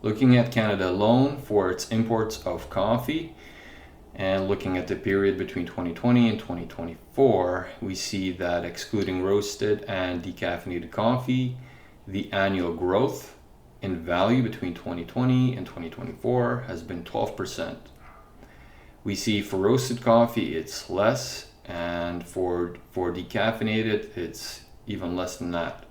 Looking at Canada alone for its imports of coffee, and looking at the period between 2020 and 2024, we see that excluding roasted and decaffeinated coffee, the annual growth in value between 2020 and 2024 has been 12%. We see for roasted coffee it's less, and for decaffeinated it's even less than that.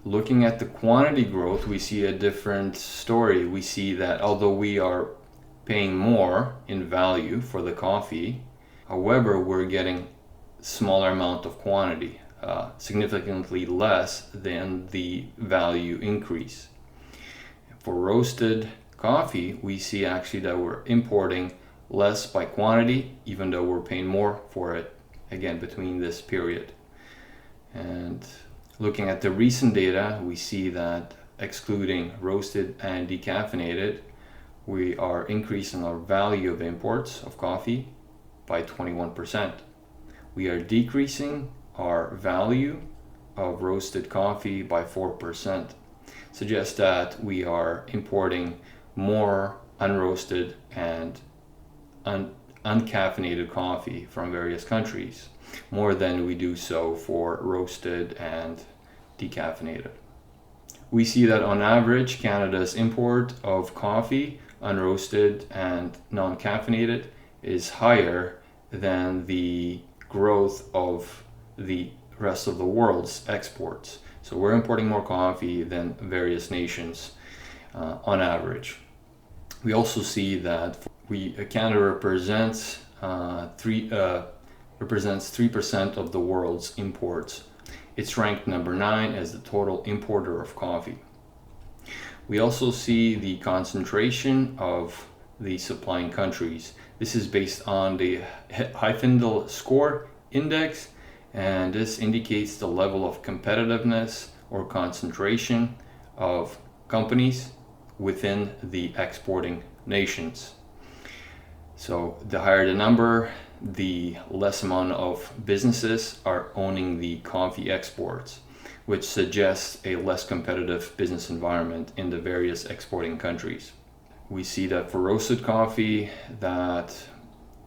Looking at the quantity growth, we see a different story. We see that although we are paying more in value for the coffee, however, we're getting smaller amount of quantity, significantly less than the value increase. For roasted coffee, we see actually that we're importing less by quantity, even though we're paying more for it, again, between this period. And looking at the recent data, we see that excluding roasted and decaffeinated, we are increasing our value of imports of coffee by 21%. We are decreasing our value of roasted coffee by 4%. Suggests that we are importing more unroasted and uncaffeinated coffee from various countries, more than we do so for roasted and decaffeinated. We see that on average, Canada's import of coffee, unroasted and non-caffeinated, is higher than the growth of the rest of the world's exports. So we're importing more coffee than various nations on average. We also see that Canada represents 3% of the world's imports. It's ranked number 9 as the total importer of coffee. We also see the concentration of the supplying countries. This is based on the Heifendel score index, and this indicates the level of competitiveness or concentration of companies within the exporting nations. So the higher the number, the less amount of businesses are owning the coffee exports, which suggests a less competitive business environment in the various exporting countries. We see that for roasted coffee, that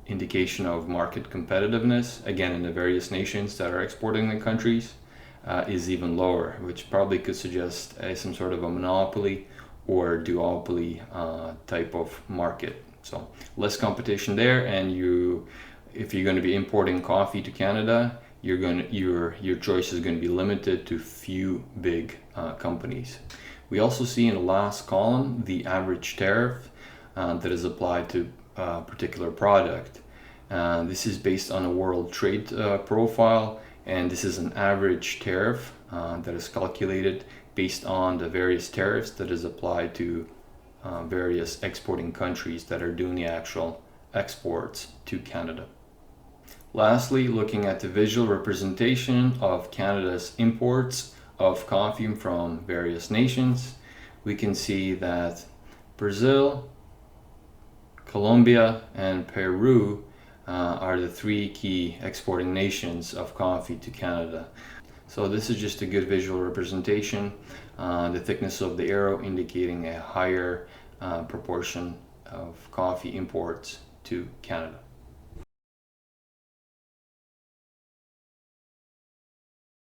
indication of market competitiveness, again in the various nations that are exporting the countries, is even lower, which probably could suggest some sort of a monopoly or duopoly type of market. So less competition there, and if you're going to be importing coffee to Canada, your choice is going to be limited to few big companies. We also see in the last column the average tariff that is applied to a particular product. This is based on a world trade profile, and this is an average tariff that is calculated based on the various tariffs that is applied to various exporting countries that are doing the actual exports to Canada. Lastly, looking at the visual representation of Canada's imports of coffee from various nations, we can see that Brazil, Colombia, and Peru are the 3 key exporting nations of coffee to Canada. So this is just a good visual representation, the thickness of the arrow indicating a higher proportion of coffee imports to Canada.